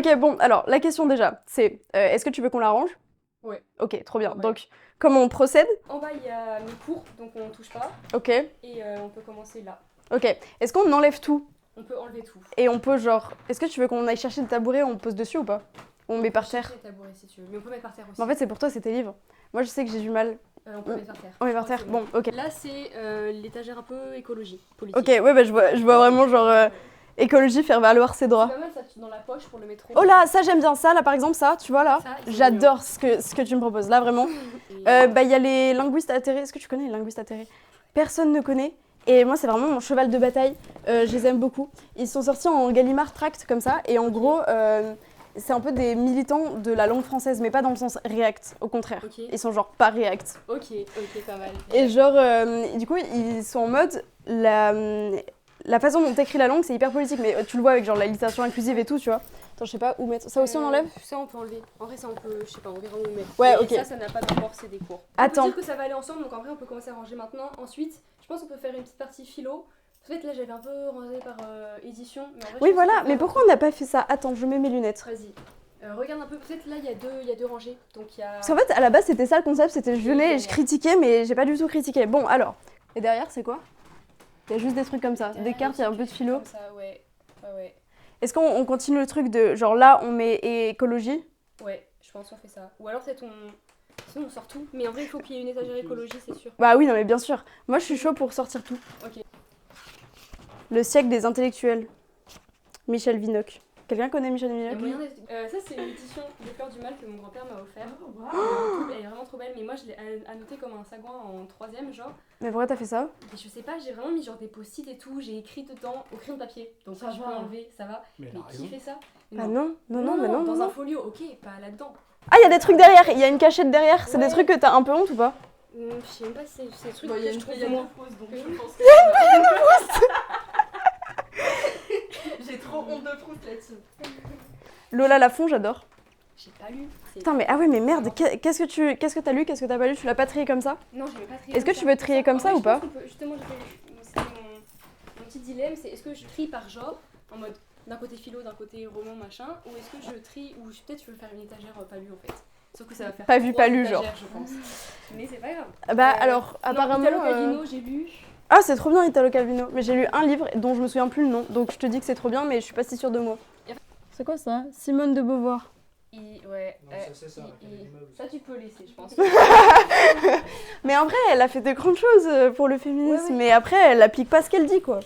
Ok, bon, alors, la question déjà, c'est est-ce que tu veux qu'on la range? Ouais. Ok, trop bien. Ouais. Donc, comment on procède? En bas, il y a mes cours, donc on touche pas. Ok, Et on peut commencer là. ok. Est-ce qu'on enlève tout? On peut enlever tout. Et on peut, genre, est-ce que tu veux qu'on aille chercher le tabouret, on pose dessus ou pas? Ou on met par terre? Chercher les tabourets si tu veux. Mais on peut mettre par terre aussi. Mais en fait, c'est pour toi, c'est tes livres. Moi, je sais que j'ai du mal. On peut mettre par terre. On met Je par crois terre? que Bon, ok. c'est Là, c'est l'étagère un peu écologie, politique. Ok, ouais, bah, je vois vraiment, genre, écologie, faire valoir ses C'est droits. pas mal ça dans la poche pour le métro. Oh là, ça, j'aime bien ça, là, par exemple, ça, tu vois, là. Ça, c'est J'adore ce que tu me proposes, là, vraiment. Et- Bah, il y a les linguistes atterrés. Est-ce que tu connais les linguistes atterrés? Personne ne connaît. Et moi, c'est vraiment mon cheval de bataille. Je les aime beaucoup. Ils sont sortis en Gallimard Tract, comme ça. Et en gros, c'est un peu des militants de la langue française, mais pas dans le sens React, au contraire. Ok. Ils sont genre pas React. Ok, pas mal. Et genre, du coup, ils sont en mode, la façon dont t'écris la langue, c'est hyper politique. Mais tu le vois avec genre la littérature inclusive et tout, tu vois. Attends, je sais pas où mettre. Ça aussi, on enlève? Ça, on peut enlever. En vrai, ça, on peut, je sais pas, on verra où on met. Ouais, Et ok. ça n'a pas d'importance, c'est des cours. Attends. On peut dire que ça va aller ensemble, donc en vrai, on peut commencer à ranger maintenant. Ensuite, je pense qu'on peut faire une petite partie philo. En fait, là, j'avais un peu rangé par édition. Mais en vrai, Oui, je pense voilà. qu'on peut Mais faire- pourquoi on n'a pas fait ça? Attends, je mets mes lunettes. Vas-y. Regarde un peu, peut-être là, il y a deux rangées. Donc, il y a. Parce qu'en fait, à la base, c'était ça le concept, c'était je venais et je derrière. critiquais, mais j'ai pas du tout critiqué. Bon, alors. Et derrière, c'est quoi? Il y a juste des trucs comme ça. Des Derrière, cartes, il y a un peu de philo. Comme ça, ouais. Ouais. Est-ce qu'on continue le truc de genre là, on met écologie? Ouais, je pense qu'on fait ça. Ou alors, peut-être on. Sinon, on sort tout. Mais en vrai, il faut qu'il y ait une étagère écologie, c'est sûr. Bah oui, non, mais bien sûr. Moi, je suis chaud pour sortir tout. Ok. Le siècle des intellectuels. Michel Vinocq. Quelqu'un connaît Michel Il y a Vinocq? moyen ça, c'est une édition de Fleurs du Mal que mon grand-père m'a offert. Elle est vraiment trop belle, mais moi je l'ai annotée comme un sagouin en 3ème, genre. Mais pourquoi t'as fait ça? Et je sais pas, j'ai vraiment mis genre des post-it et tout, j'ai écrit dedans au crayon de papier. Donc ça, je peux enlever, ça va. Mais elle Mais a qui raison. fait ça? Ah non, mais non. dans non. un folio, ok, pas là-dedans. Ah, il y a des trucs derrière, il y a une cachette derrière. C'est Ouais. des trucs que t'as un peu honte ou pas? Je sais même pas si c'est des trucs Bon, il y a que je une trouve il y a moi. deux fausses, donc Oui. je pense que... J'ai trop honte de Proust là-dessus. Lola Lafont, j'adore. J'ai pas lu. Putain, mais ah ouais, mais merde, qu'est-ce que t'as lu? Qu'est-ce que t'as pas lu? Tu l'as pas trié comme ça? Non, je vais pas trier. Est-ce que tu veux trier comme ça ou pas? Justement, c'est mon petit dilemme, c'est est-ce que je trie par genre, en mode d'un côté philo, d'un côté roman, machin, ou est-ce que je trie, ou peut-être je veux faire une étagère pas lue en fait. Sauf que ça va faire Pas vu, 3 pas lu, étagères, genre. je pense. Mais c'est pas grave. Bah alors, Non, apparemment... Italo Calvino, j'ai lu. Ah, c'est trop bien Italo Calvino. Mais j'ai lu un livre dont je me souviens plus le nom. Donc je te dis que c'est trop bien, mais je suis pas si sûre de moi. C'est quoi ça? Simone de Beauvoir. Ouais. Non, ça, c'est ça, avec les immeubles. Ça, tu peux laisser, je pense. Mais en vrai, elle a fait de grandes choses pour le féminisme. Ouais. Mais après, elle applique pas ce qu'elle dit, quoi.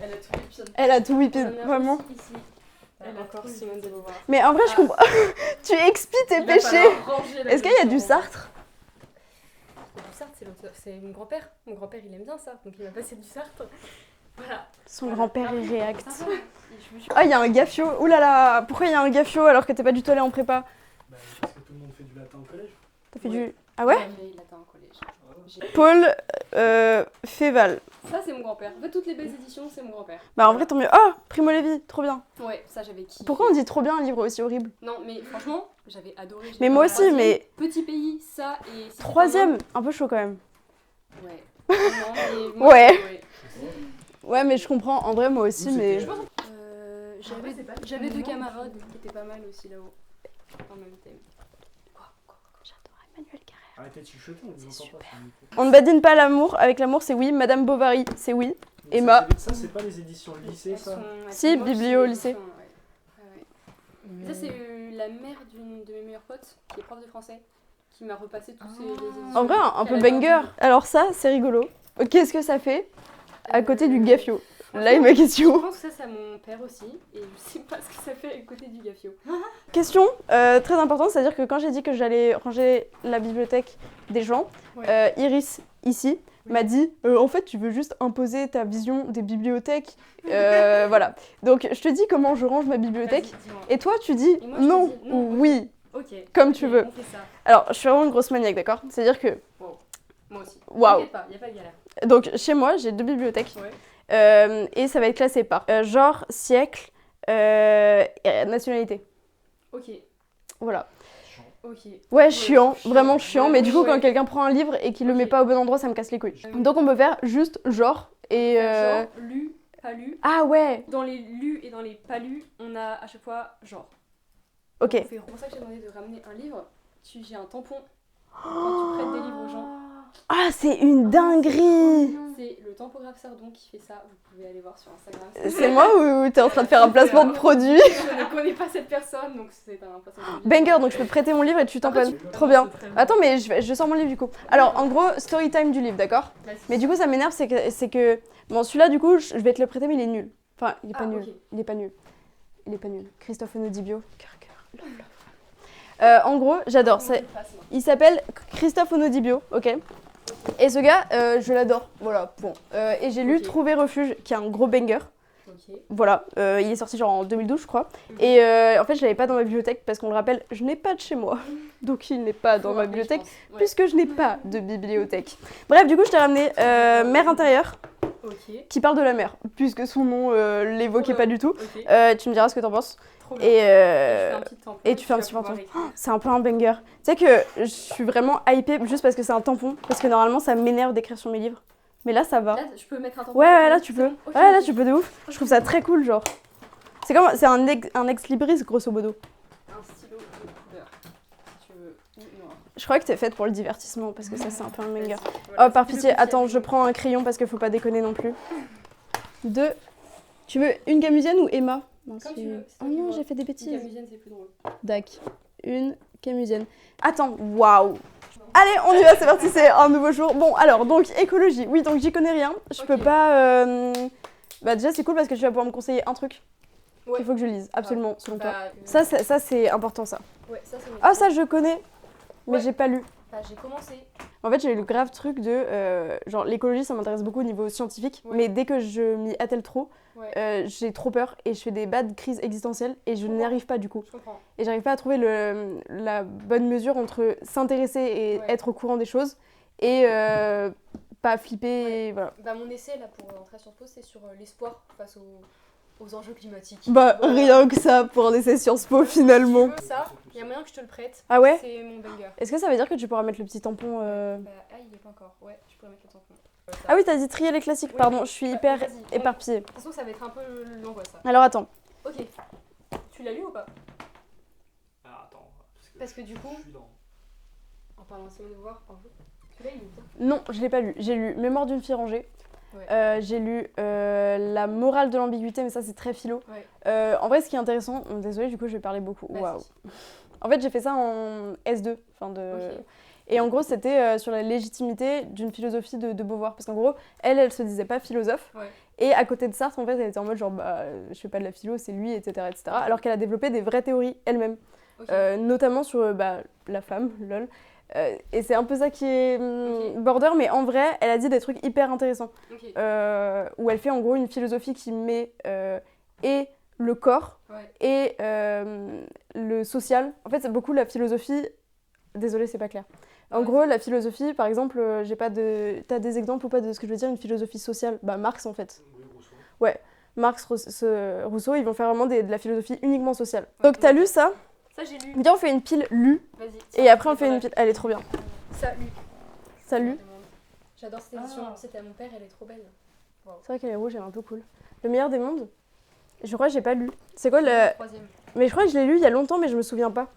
Elle a tout les Elle a tout whippé, On en a vraiment. aussi ici. Elle a encore Simone de Beauvoir. Mais en vrai, je comprends. Tu expies tes péchés. Est-ce qu'il y a du Sartre? Du Sartre, c'est mon grand-père. Mon grand-père, il aime bien ça, donc il m'a passé du Sartre. Voilà. Son grand-père est réact. Ça va. Et je Ah, il y a un gaffio. Ouh là là, pourquoi il y a un gaffio alors que t'es pas du tout allé en prépa? Bah, parce que tout le monde fait du latin au collège. T'as fait Ouais. du... Ah ouais? Il attend au collège. Paul Féval. Ça, c'est mon grand-père. En fait, toutes les belles éditions, c'est mon grand-père. Bah en vrai, tant mieux. Oh, Primo Levi, trop bien. Ouais, ça, j'avais kiffé. Pourquoi on dit trop bien un livre aussi horrible? Non, mais franchement, j'avais adoré. Mais moi aussi, mais... Petit pays, ça et... Si Troisième, un peu chaud quand même. Ouais. Non, mais moi, Ouais. Ouais, mais je comprends. En vrai, moi aussi, Nous, mais... c'était- J'avais deux camarades qui étaient pas mal aussi là-haut. En même thème. J'adore Emmanuel Carrère. Arrêtez de chuchoter, on vous entend pas. sur le micro. On ne badine pas l'amour. Avec l'amour, c'est oui. Madame Bovary, c'est oui. Mais Emma. Ça, c'est pas les éditions lycée, ça. Si, biblio au lycée. Ça, c'est la mère d'une de mes meilleures potes, qui est prof de français, qui m'a repassé tous ces les éditions. En vrai, un peu Elle a banger. perdu. Alors ça, c'est rigolo. Qu'est-ce que ça fait à côté du gaffio? Là est Franchement, ma Je question. pense que ça, c'est à mon père aussi, et je sais pas ce que ça fait à côté du gaffio. Question très importante, c'est-à-dire que quand j'ai dit que j'allais ranger la bibliothèque des gens, Ouais. Iris, ici, Oui. m'a dit en fait, tu veux juste imposer ta vision des bibliothèques. Voilà. Donc, je te dis comment je range ma bibliothèque. Vas-y, dis-moi. Et toi, tu dis Et moi, je te non dis non, ou ok. oui, Ok. comme Ok, tu veux. On fait ça. Alors, je suis vraiment une grosse maniaque, d'accord? C'est-à-dire que, Moi aussi. Waouh. T'inquiète pas, y a pas de galère. donc, chez moi, j'ai 2 bibliothèques. Ouais. Et ça va être classé par genre, siècle, et nationalité. Ok. Voilà. Ok. Ouais, chiant, chiant. vraiment chiant. Mais du coup, Ouais. quand quelqu'un prend un livre et qu'il le met Ok. pas au bon endroit, ça me casse les couilles. Euh, Donc, on peut faire juste genre et. Genre, lu, pas lu. Ah ouais! Dans les lus et dans les pas lus, on a à chaque fois genre. Ok. C'est pour ça que j'ai demandé de ramener un livre. J'ai un tampon quand tu prêtes des livres aux gens. Ah, c'est une dinguerie! C'est le tampographe Sardon qui fait ça. Vous pouvez aller voir sur Instagram. C'est moi ou t'es en train de faire un placement de produit? Je ne connais pas cette personne, donc c'est un placement de produit. Banger, donc je peux te prêter mon livre et tu tamponnes. Trop bien. Attends, mais je sors mon livre du coup. Alors, en gros, story time du livre, d'accord? Vas-y. Mais du coup, ça m'énerve, c'est que. Bon, celui-là, du coup, je vais te le prêter, mais il est nul. Enfin, il est pas Ah, nul. ok. Il est pas nul. Il est pas nul. Christophe Onodibio. Cœur. En gros, j'adore. Il s'appelle Christophe Onodibio, ok? Et ce gars, je l'adore. Voilà, point. Et j'ai lu Ok. Trouver refuge, qui est un gros banger. Ok. Voilà, il est sorti genre en 2012, je crois. Et en fait, je l'avais pas dans ma bibliothèque parce qu'on le rappelle, je n'ai pas de chez moi. Donc il n'est pas dans ma bibliothèque puisque je n'ai pas de bibliothèque. Bref, du coup, je t'ai ramené Mer intérieure Ok. qui parle de la mer, puisque son nom l'évoquait pas du tout. Ok. Tu me diras ce que t'en penses. Trop bien. Et, Je fais un petit tampon. et tu fais un vas petit pouvoir tampon. écrire. c'est un peu un banger. Tu sais que je suis vraiment hypée juste parce que c'est un tampon, parce que normalement ça m'énerve d'écrire sur mes livres. Mais là, ça va. Là, je peux mettre un tampon. Ouais, là tu peux. Ok, Ouais, là ok. tu peux de ouf. Je trouve ça très cool, genre. C'est un ex-libris, grosso modo. Un stylo de couleur. Si tu veux. Ou noir. Je crois que t'es faite pour le divertissement, parce que ça, c'est un peu un banger. Vas-y, Oh, voilà, par c'est pitié, le petit attends, je prends un crayon parce qu'il faut pas déconner non plus. 2. Tu veux une Camusienne ou Emma? Non, Comme c'est- tu veux, c'est Oh toi qui non, vois. j'ai fait des Une bêtises. camusienne, c'est plus drôle. Dac. Une Camusienne. Attends, waouh. Allez, on y va, c'est parti, c'est un nouveau jour. Bon, alors, donc, écologie. Oui, donc j'y connais rien. Je peux Ok. pas... Bah déjà, c'est cool parce que tu vas pouvoir me conseiller un truc Ouais. qu'il faut que je lise, absolument, selon toi. Bah, Ça, c'est important, ça. ouais, ça, c'est Ah, ça, je connais, mais Ouais. j'ai pas lu. Bah, j'ai commencé. En fait, j'ai eu le grave truc de... genre, l'écologie, ça m'intéresse beaucoup au niveau scientifique, Ouais. mais dès que je m'y attelle trop, Ouais. j'ai trop peur et je fais des bad crises existentielles et je n'y arrive pas, du coup. Je comprends. Et j'arrive pas à trouver la bonne mesure entre s'intéresser et Ouais. être au courant des choses et pas flipper, et voilà. Bah, mon essai, là, pour entrer à Sciences Po, c'est sur l'espoir face aux enjeux climatiques. Bah, Voilà. rien que ça pour un essai Sciences Po, finalement. Si tu veux ça, il y a moyen que je te le prête. Ah ouais? C'est mon banger. Est-ce que ça veut dire que tu pourras mettre le petit tampon Bah, ah, il est pas encore. Ouais, je pourrais mettre le tampon. Ah oui, t'as dit trier les classiques, Oui, pardon, oui. je suis Bah, hyper vas-y, éparpillée. De toute façon, ça va être un peu l'angoisse, ça. Alors attends, Ok. Tu l'as lu ou pas? Ah, attends. Parce que du coup- Je suis dans. En parlant de ses devoirs, par exemple. Celui-là, il est bien. non, je l'ai pas lu. J'ai lu Mémoire d'une fille rangée. Ouais. J'ai lu La morale de l'ambiguïté, mais ça c'est très philo. Ouais. En vrai, ce qui est intéressant, désolée, du coup, je vais parler beaucoup. Vas-y. Waouh. En fait, j'ai fait ça en S2. Ok. Et en gros, c'était sur la légitimité d'une philosophie de Beauvoir. Parce qu'en gros, elle se disait pas philosophe. Ouais. Et à côté de Sartre, en fait, elle était en mode genre, bah, je fais pas de la philo, c'est lui, etc. etc. Alors qu'elle a développé des vraies théories elle-même. Ok. Notamment sur la femme, lol. Et c'est un peu ça qui est border, mais en vrai, elle a dit des trucs hyper intéressants. Ok. Où elle fait en gros une philosophie qui met et le corps Ouais. et le social. En fait, c'est beaucoup la philosophie. Désolée, c'est pas clair. En Ouais, gros, vas-y. la philosophie, par exemple, j'ai pas de. T'as des exemples ou pas de ce que je veux dire, une philosophie sociale? Bah, Marx en fait. Oui, Rousseau. Marx, Rousseau, ils vont faire vraiment de la philosophie uniquement sociale. Donc, t'as lu ça? Ça, j'ai lu. Viens, on fait une pile lu Vas-y. et après on fait une pile. Elle est trop bien. Ça, lu. Ça lu? J'adore cette édition. Ah. C'était à mon père, elle est trop belle. C'est vrai qu'elle est rouge, elle est un peu cool. Le meilleur des mondes? Je crois que j'ai pas lu. C'est quoi le. Troisième. Mais je crois que je l'ai lu il y a longtemps, mais je me souviens pas.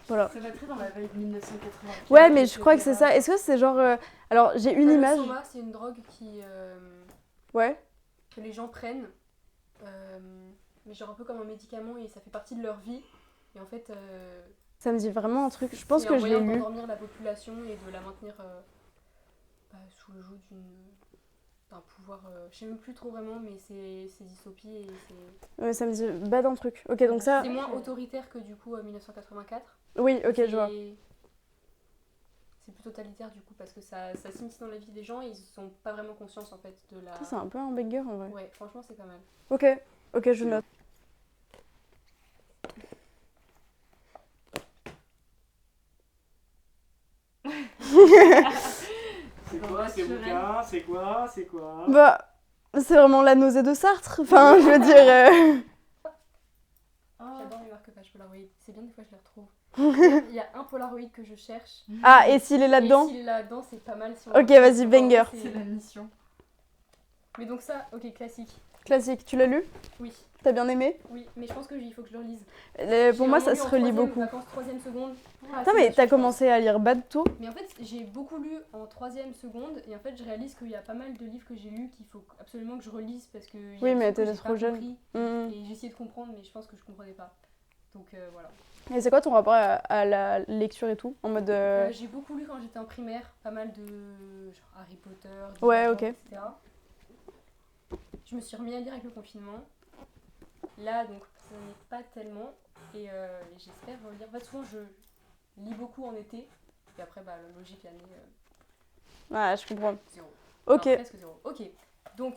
Voilà. Ça va très dans la veille de 1980. Ouais, mais je crois que c'est ça. Est-ce que c'est genre. Alors, j'ai une Le image. soma, c'est une drogue Ouais. que les gens prennent, mais genre un peu comme un médicament et ça fait partie de leur vie. Et en fait, Ça me dit vraiment un truc. Je pense c'est que un je l'ai moyen lu. d'endormir la population et de la maintenir sous le joug d'un pouvoir. Je sais même plus trop vraiment, mais c'est dystopie et c'est. Ouais, ça me dit bad un truc. Ok, donc ça. C'est moins autoritaire que du coup 1984. Oui, ok, je vois. Et c'est plus totalitaire du coup parce que ça s'immisce dans la vie des gens et ils ont pas vraiment conscience en fait de la. Ça, c'est un peu un banger en vrai. Ouais, franchement c'est pas mal. Ok, ok, je note. C'est quoi ces bouquins? C'est quoi? C'est quoi? Bah, c'est vraiment la nausée de Sartre. Enfin, je veux dire. J'adore les marque-pages Polaroid. C'est bien des fois je les retrouve. Il y a un Polaroid que je cherche. Ah, et s'il est là-dedans? Et s'il est là-dedans, c'est pas mal. Si on Ok, retrouve vas-y, ce banger. Polaroid, C'est la mission. Mais donc ça, ok, classique. Classique, tu l'as lu? Oui, T'as bien aimé? oui, mais je pense qu'il faut que je le relise. Pour moi, ça se relit beaucoup. Vacances 3e seconde. Putain, mais t'as commencé à lire Badto? Mais en fait, j'ai beaucoup lu en 3e seconde et en fait, je réalise qu'il y a pas mal de livres que j'ai lus qu'il faut absolument que je relise parce que. Oui, mais t'es t'étais trop jeune. Et j'ai essayé de comprendre, mais je pense que je comprenais pas. Donc voilà. Et c'est quoi ton rapport à la lecture et tout? En mode. J'ai beaucoup lu quand j'étais en primaire, pas mal de genre Harry Potter, Ouais, Harry ok. Potter, etc. Je me suis remis à lire avec le confinement. Là, donc, ça n'est pas tellement. Et j'espère relire. En fait, souvent, je lis beaucoup en été. Et après, bah, la logique, l'année, Ouais, je comprends. 0. Ok. Non, presque 0. Ok. Donc,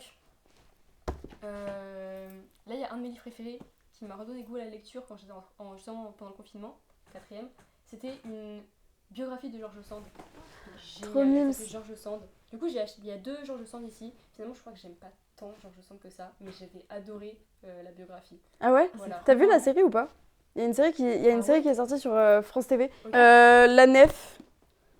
là, il y a un de mes livres préférés qui m'a redonné goût à la lecture quand j'étais justement pendant le confinement, 4e. C'était une biographie de George Sand. Trop Génial, mimes. ça s'appelle George Sand. Du coup, il y a 2 George Sand ici. Finalement, je crois que j'aime pas tant George Sand que ça, mais j'avais adoré la biographie. Ah ouais? Voilà. T'as vu la série ou pas? Il y a une série qui est sortie sur France TV. Ok. La Nef,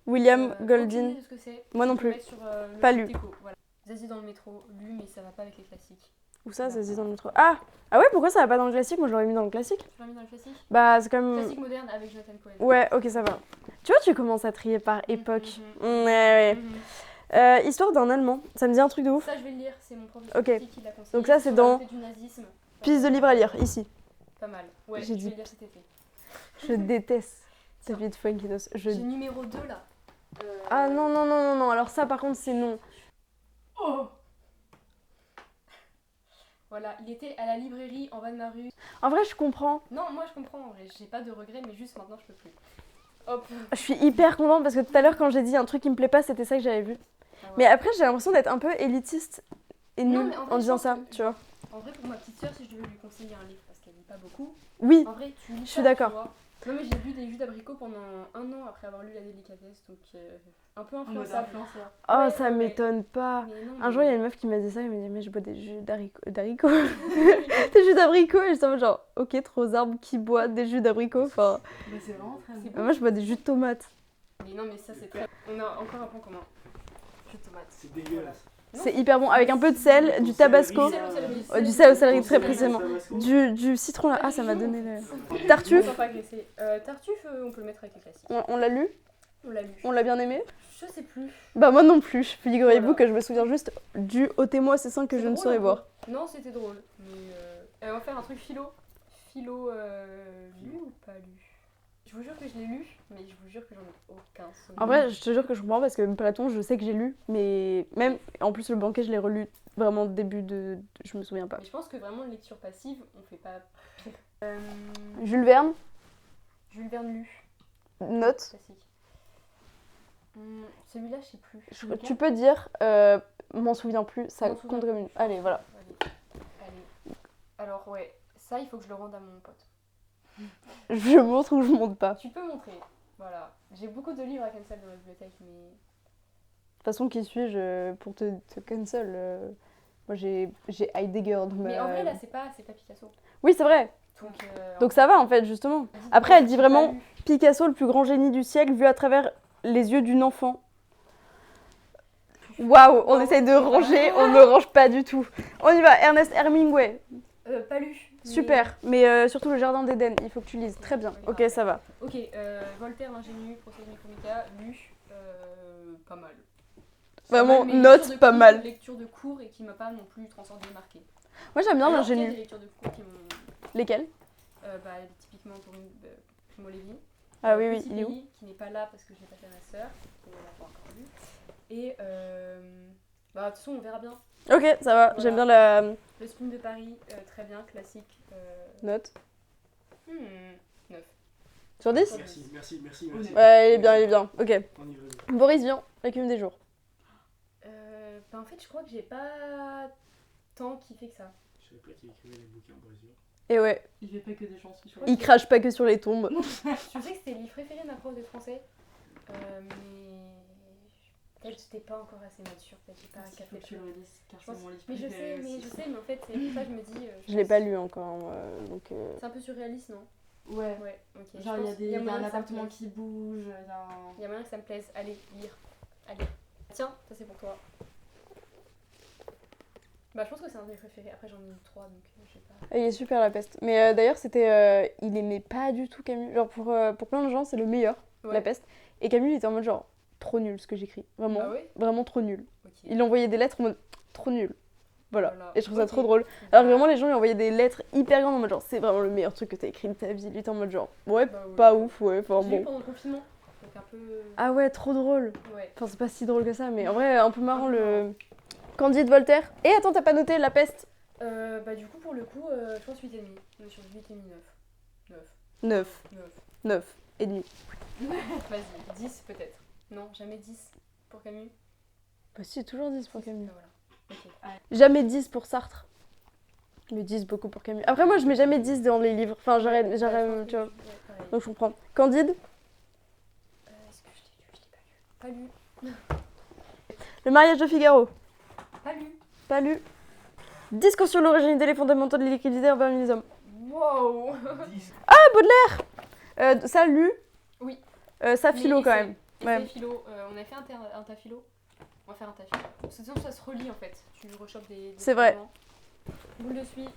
William Aucune Goldin. idée de ce que c'est. Moi non Je peux plus. mettre sur, le Pas site lu. Écho, voilà. Zazie dans le métro, lu, mais ça va pas avec les classiques. Où ça se dit dans le métro? Ah ouais, pourquoi ça va pas dans le classique? Moi je l'aurais mis dans le classique. Tu l'as mis dans le classique? Bah c'est comme. Classique moderne avec Jonathan Cohen. Ouais, ok, ça va. Tu vois, tu commences à trier par époque. Mhm. Ouais. Mhm. Histoire d'un Allemand, ça me dit un truc de ouf. Ça, je vais le lire, c'est mon prof de Ok. philosophie qui l'a conseillé. Donc ça, c'est Sur dans la montée du nazisme. Piste de livre à lire, ici. Pas mal. Ouais, J'ai je dit vais le lire cet été. Je déteste David Fuenkinos. J'ai numéro 2 là. Ah non, alors ça par contre c'est non. Oh. Voilà, il était à la librairie en bas de ma rue. En vrai, je comprends. Non, moi je comprends, en vrai, j'ai pas de regrets, mais juste maintenant je peux plus. Hop. Je suis hyper contente parce que tout à l'heure quand j'ai dit un truc qui me plaît pas, c'était ça que j'avais vu. Ah ouais. Mais après, j'ai l'impression d'être un peu élitiste et Non, nulle mais en vrai, en je disant pense ça, que- tu vois. En vrai, pour ma petite soeur, si je devais lui conseiller un livre, parce qu'elle lit pas beaucoup, Oui, en vrai, tu lis Je ça, suis d'accord. tu vois. Non, mais j'ai bu des jus d'abricot pendant 1 an après avoir lu La Délicatesse, donc un peu En mode influençable. influenceur. oh Ouais, ça ouais. m'étonne pas. Mais non, Un jour, il y a une meuf qui m'a dit ça, elle m'a dit mais je bois des jus d'haricots. Des jus d'abricots et j'étais en mode genre ok, trop arbres qui boit des jus d'abricots. Enfin, Mais c'est vraiment très C'est bon. moi je bois des jus de tomates. Mais non, mais ça c'est très. On a encore un point commun. Jus de tomate. C'est dégueulasse. Non. C'est hyper bon avec un peu de sel, du tabasco, Sel au céleri. du sel au céleri très Céleri, précisément, tabasco. du citron là. Ah ça m'a donné le. Tartuffe. On va pas agresser. Tartuffe, on peut le mettre avec les classiques. On l'a lu, On l'a lu. on l'a bien aimé. Je sais plus. Bah moi non plus, figurez-vous Voilà. que je me souviens juste du ôtez-moi ces seins que C'est je ne drôle, saurais un peu. boire. Non, c'était drôle. Mais on va faire un truc philo. Philo lu ou pas lu? Je vous jure que je l'ai lu, mais je vous jure que j'en ai aucun souvenir. En vrai, je te jure que je comprends parce que Platon, je sais que j'ai lu, mais même en plus le banquet, je l'ai relu vraiment début de. Je me souviens pas. Mais je pense que vraiment, lecture passive, on fait pas pire. Jules Verne, Jules Verne lu. note. Classique. Celui-là, je sais plus. Tu peux dire, m'en souviens plus, ça M'en souviens compte comme une. Allez, voilà. Allez. Alors, ouais, ça, il faut que je le rende à mon pote. Je montre ou je monte pas. De Tu peux montrer. Voilà. J'ai beaucoup de livres à cancel dans ma bibliothèque, mais. toute façon, qui suis-je pour te cancel moi, j'ai Heidegger dans ma. Mais en vrai, là, c'est pas Picasso. Oui, c'est vrai. Donc ça va en fait, justement. Après, elle dit vraiment Picasso, le plus grand génie du siècle, vu à travers les yeux d'une enfant. Waouh, on essaye de ranger, on ne range pas du tout. On y va, Ernest Hemingway. Pas lu. mais- Super, mais surtout le Jardin d'Éden, il faut que tu lises. Très bien, ok, ça va. Ok, Voltaire, l'ingénu, Procès de Nicomédia, lu. Pas mal. Vraiment, Pas mal, mais note, lecture de pas cours- mal. Lecture de cours et qui m'a pas non plus transcendé, marqué. Moi j'aime bien Alors qu'il y a l'ingénu. des lectures de cours qui m'ont. Lesquels? Typiquement pour Primo Levi. Ah oui, oui, Petit il est où? Pays, qui n'est pas là parce que je l'ai pas fait à ma sœur. Et elle l'a pas encore lu. Et de toute façon, on verra bien. Ok, ça va, Voilà. j'aime bien la Le Spin de Paris, très bien, classique. note. 9. Sur 10? Merci. Ouais, il est bien, ok. On y va. Boris Vian, L'écume des jours. En fait, je crois que j'ai pas tant kiffé que ça. Je savais pas qu'il écrivait des bouquins pour les yeux. Et ouais, Il fait pas que des chansons sur il crache pas que sur les tombes. Je sais que c'était le livre préféré de ma prof de français, mais peut-être j'étais pas encore assez mature, peut-être j'ai pas Il faut capté que le tu truc. le relises, car Je c'est pense- mon livre Mais je préféré sais, mais aussi. en fait, c'est pour ça que je me dis. Je l'ai pas lu encore, donc... C'est un peu surréaliste, non? Ouais. Ouais, ok. Genre, il y a moyen un que ça me appartement plaise. qui bouge, il y a un... Il y a moyen que ça me plaise. Allez, lire. Allez. Tiens, ça c'est pour toi. Bah, je pense que c'est un de mes préférés. Après, j'en ai eu 3, donc je sais pas. Il est super La Peste. Mais d'ailleurs, il aimait pas du tout Camus. Genre pour plein de gens, c'est le meilleur, Ouais. La Peste. Et Camus, il était en mode genre trop nul ce que j'écris. Vraiment, Ah ouais. vraiment trop nul. Ok. Il envoyait des lettres en mode trop nul. Voilà. Voilà. Et je trouve ça Ok. trop drôle. Alors que vraiment, les gens lui envoyaient des lettres hyper grandes en mode genre c'est vraiment le meilleur truc que t'as écrit de ta vie. Lui, t'es en mode genre ouais, Bah, ouais. pas ouf, ouais, enfin Je l'ai eu bon. pendant le confinement. Donc un peu. Ah ouais, trop drôle. Ouais. Enfin, c'est pas si drôle que ça, mais en vrai, un peu marrant Un peu le. Candide Voltaire. Et attends, t'as pas noté La Peste? Bah, du coup, pour le coup, je pense 8,5. On est sur 8,5, 9. 9. 9. 9 et demi. Vas-y, 10 peut-être. Non, jamais 10 pour Camus. Bah si, toujours 10 pour Camus. Bah, voilà. Ok. Jamais 10 pour Sartre. Mais 10 beaucoup pour Camus. Après, moi, je mets jamais 10 dans les livres. Enfin, j'arrête, Ouais, je pense tu vois. que pareil. Donc, je comprends. Candide, Est-ce que je l'ai lu? Je l'ai pas lu. Le mariage de Figaro. Pas lu. Pas lu. Discours sur l'origine des fondamentaux de l'équité envers les hommes. Wow. 10. Ça, lu. Oui. Ça, philo Mais quand essai. même. Essai, Ouais. philo. On a fait un tas philo. On va faire un tas philo. Parce que sinon, ça se relie en fait. Tu rechopes des C'est vrai. fragments. Boule de suie.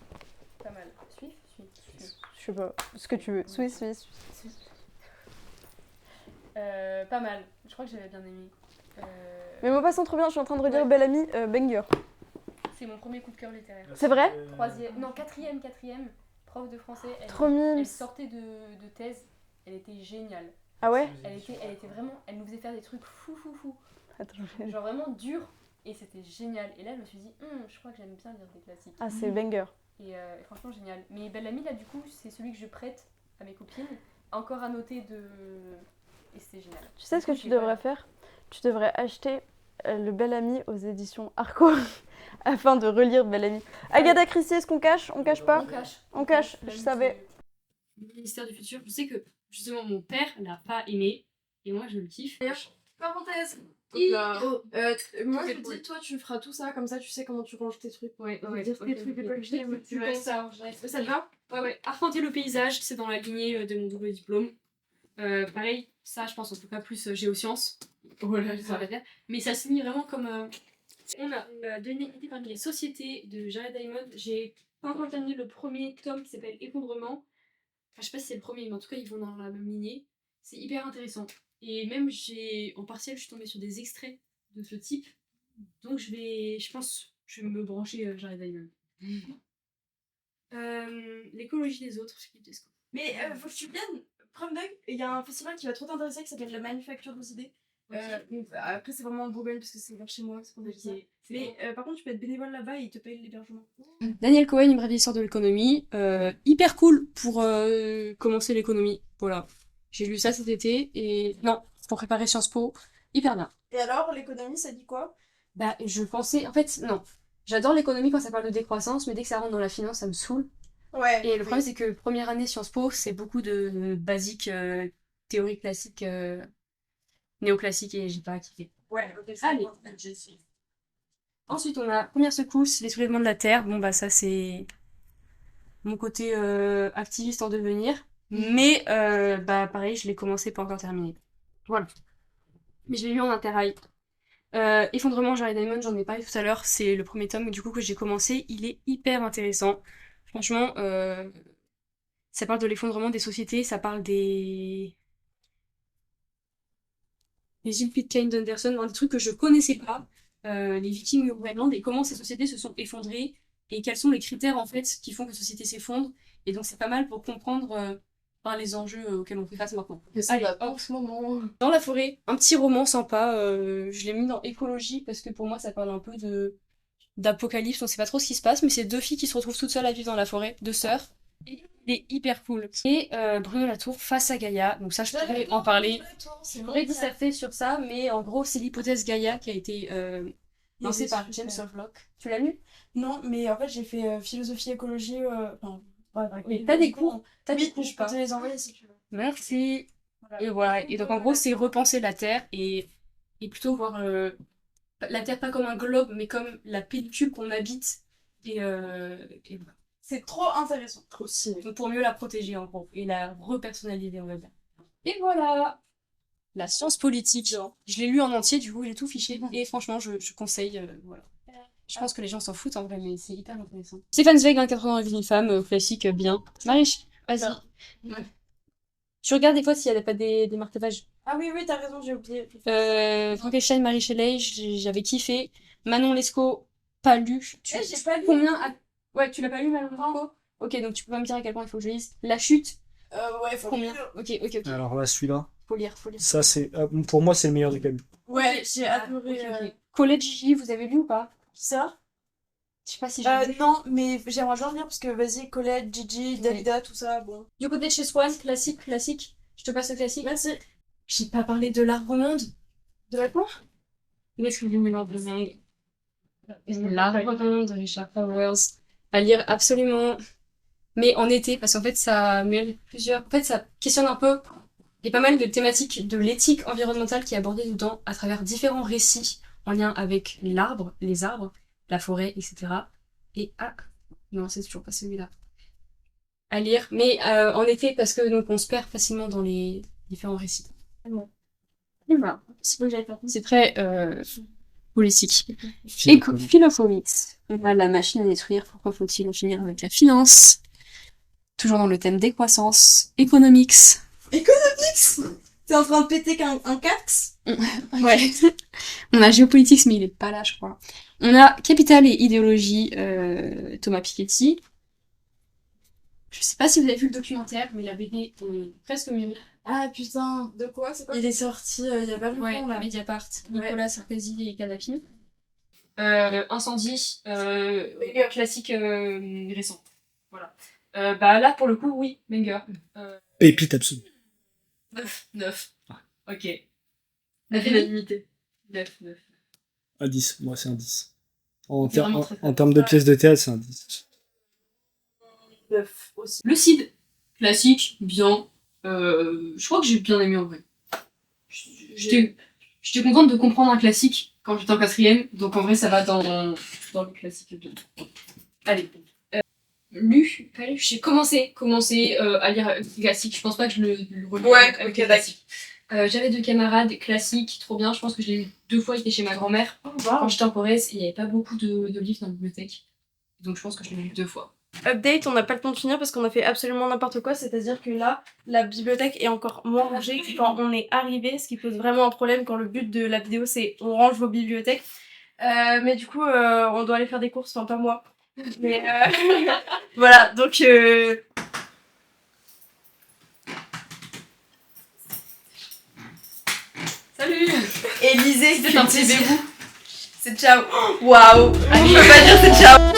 Pas mal. Suif. Je sais pas. Ce que tu veux. Suisse. Pas mal. Je crois que j'avais bien aimé. Mais moi, passant trop bien, je suis en train de relire Ouais. Belle Amie, Banger. C'est mon premier coup de cœur littéraire. C'est vrai? Quatrième. Prof de français. Trop mignon. Elle sortait de thèse. Elle était géniale. Ah ouais? Elle était vraiment. Elle nous faisait faire des trucs fou. Attends, Genre vraiment dur. Et c'était génial. Et là, je me suis dit, je crois que j'aime bien lire des classiques. Ah, c'est Banger. Et franchement, génial. Mais Belle Amie, là, du coup, c'est celui que je prête à mes copines. Encore à noter de. Et c'était génial. Tu sais ce que Du coup, tu j'ai devrais faire? Tu devrais acheter le Bel Ami aux éditions Arco afin de relire Bel Ami. Agatha Christie, est-ce qu'on cache? On cache pas? On cache, je savais. Le ministère du futur, je sais que justement mon père l'a pas aimé et moi je le kiffe. Parenthèse. Là. Moi je Quel te point. dis, toi tu feras tout ça, comme ça tu sais comment tu ranges tes trucs. Ouais, ouais, dire tes trucs, pas que je t'aime. Tu vois ça. Ça te va? Ouais. Arpenter le paysage, c'est dans la lignée de mon double diplôme. Pareil, ça je pense en tout cas plus géosciences. Voilà, ça va faire. Mais ça se lit vraiment comme. On a donné idée parmi les sociétés de Jared Diamond. J'ai pas encore terminé le premier tome qui s'appelle Effondrement. Enfin, je sais pas si c'est le premier, mais en tout cas, ils vont dans la même lignée. C'est hyper intéressant. Et même, en partiel, je suis tombée sur des extraits de ce type. Donc, je pense, je vais me brancher Jared Diamond. L'écologie des autres, je kiffe Desco. Mais faut que tu viennes. Prom Dog, il y a un festival qui va trop t'intéresser qui s'appelle la Manufacture des idées. Donc, après, c'est vraiment en Bourgogne parce que c'est vers chez moi, c'est pour ça que je dis ça. Mais par contre, tu peux être bénévole là-bas et ils te payent l'hébergement. Daniel Cohen, une brève histoire de l'économie. Hyper cool pour commencer l'économie. Voilà. J'ai lu ça cet été et non, pour préparer Sciences Po, hyper bien. Et alors, l'économie, ça dit quoi? Bah, je pensais, en fait, non. J'adore l'économie quand ça parle de décroissance, mais dès que ça rentre dans la finance, ça me saoule. Ouais. Et le problème, c'est que première année Sciences Po, c'est beaucoup de basiques, théorie classique, néoclassique, et j'ai pas kiffé. Ouais, ok, Allez. Ensuite, on a première secousse, les soulèvements de la Terre. Bon, bah, ça, c'est mon côté activiste en devenir. Mais, bah, pareil, je l'ai commencé, pas encore terminé. Voilà. Mais je l'ai lu en interrail. Effondrement, Jared Diamond, j'en ai parlé tout à l'heure. C'est le premier tome, du coup, que j'ai commencé. Il est hyper intéressant. Franchement, ça parle de l'effondrement des sociétés, ça parle des îles Pitcairn d'Anderson, des trucs que je connaissais pas, les Vikings au Groenland, et comment ces sociétés se sont effondrées, et quels sont les critères, en fait, qui font que les sociétés s'effondrent. Et donc, c'est pas mal pour comprendre les enjeux auxquels on fait face maintenant. Allez, hop. en ce moment. Dans la forêt, un petit roman sympa, je l'ai mis dans écologie, parce que pour moi, ça parle un peu d'apocalypse, on sait pas trop ce qui se passe, mais c'est deux filles qui se retrouvent toutes seules à vivre dans la forêt, deux sœurs. Et il est hyper cool. Et Bruno Latour face à Gaïa, donc ça je pourrais en parler. J'aurais disserté sur ça, mais en gros c'est l'hypothèse Gaïa qui a été lancée par James Lovelock. Tu l'as lu? Non, mais en fait j'ai fait philosophie écologie. Enfin, ouais, Mais t'as des cours? T'as des Oui, cours je peux pas? te les envoyer si tu veux. Merci. Voilà. Et voilà. Et donc en gros c'est repenser la Terre et plutôt voir la Terre pas comme un globe, mais comme la pellicule qu'on habite. Et voilà. C'est trop intéressant. Trop stylé. Donc pour mieux la protéger en gros et la repersonnaliser on va dire. Et voilà la science politique. Je l'ai lu en entier du coup j'ai tout fiché et franchement je conseille voilà. Je pense que les gens s'en foutent en vrai, mais c'est hyper intéressant. Stéphane Zweig, 24 ans dans la vie d'une femme, classique, bien. Marie, vas-y. Ouais. Je regarde des fois s'il n'y a pas des marque-pages. Ah oui, oui, t'as raison, j'ai oublié. Frankenstein, Marie Shelley, j'avais kiffé. Manon Lescaut, pas lu. j'ai pas lu. Combien Ouais, tu l'as pas lu, Manon Lescaut? Ok, donc tu peux pas me dire à quel point il faut que je lise. La chute, Ouais, faut combien? lire. Ok. Alors là, celui-là, Faut lire. ça c'est, pour moi, c'est le meilleur du Camus. Ouais, j'ai adoré. Ok. Colette Gigi, vous avez lu ou pas? Ça Je sais pas si j'ai lu. Non, mais j'aimerais bien lire parce que vas-y, Colette, Gigi, Dalida, tout ça, bon. Du côté de chez Swan, classique. Je te passe le classique. Merci. J'ai pas parlé de l'Arbre monde. De la quoi? Où est-ce que vous mettez l'Arbre monde? L'Arbre monde de Richard Powers. À lire absolument. Mais en été, parce qu'en fait, ça mêle plusieurs. En fait, ça questionne un peu. Il y a pas mal de thématiques de l'éthique environnementale qui est abordée dedans à travers différents récits en lien avec l'arbre, les arbres, la forêt, etc. Et non, c'est toujours pas celui-là. À lire, mais en été parce que donc on se perd facilement dans les différents récits. Et voilà. C'est pas que j'avais pas compris. C'est très politique. Philophomics. On a la machine à détruire. Pourquoi faut-il en finir avec la finance? Toujours dans le thème décroissance. Economics. T'es en train de péter qu'un cax? Ouais. On a géopolitics, mais il est pas là, je crois. On a Capital et idéologie, Thomas Piketty. Je sais pas si vous avez vu le documentaire, mais la BD est presque mieux. Ah putain, de quoi? C'est quoi? Il est sorti il y a pas longtemps Ouais, là. Mediapart, Nicolas Ouais. Sarkozy et Kadhafi. Incendie, classique récent. Voilà. Bah là, pour le coup, oui, Menger. Pépite absolue. 9. Ok. La unanimité. 9. Un 10, moi c'est un 10. En, C'est vraiment très fort. en termes de pièces de théâtre, c'est un 10. 9 aussi. Le Cid, classique, bien. Je crois que j'ai bien aimé en vrai. J'étais contente de comprendre un classique quand j'étais en 4ème, donc en vrai ça va dans le classique bien. Allez. Pas lu, j'ai commencé à lire le classique, je pense pas que je le relis. Ouais, avec ok, le classique. J'avais 2 camarades, classique, trop bien, je pense que je l'ai lu 2 fois, il était chez ma grand-mère. Oh, Quand j'étais en Corrèze, il n'y avait pas beaucoup de livres dans la bibliothèque, donc je pense que je l'ai lu 2 fois. Update, on n'a pas le temps de finir parce qu'on a fait absolument n'importe quoi, c'est-à-dire que là, la bibliothèque est encore moins rangée que quand on est arrivé, ce qui pose vraiment un problème quand le but de la vidéo c'est on range vos bibliothèques. Mais du coup, on doit aller faire des courses, enfin pas moi. Mais voilà, donc Salut. et lisez, C'est un petit c'est ciao. Waouh, on peut pas dire c'est ciao.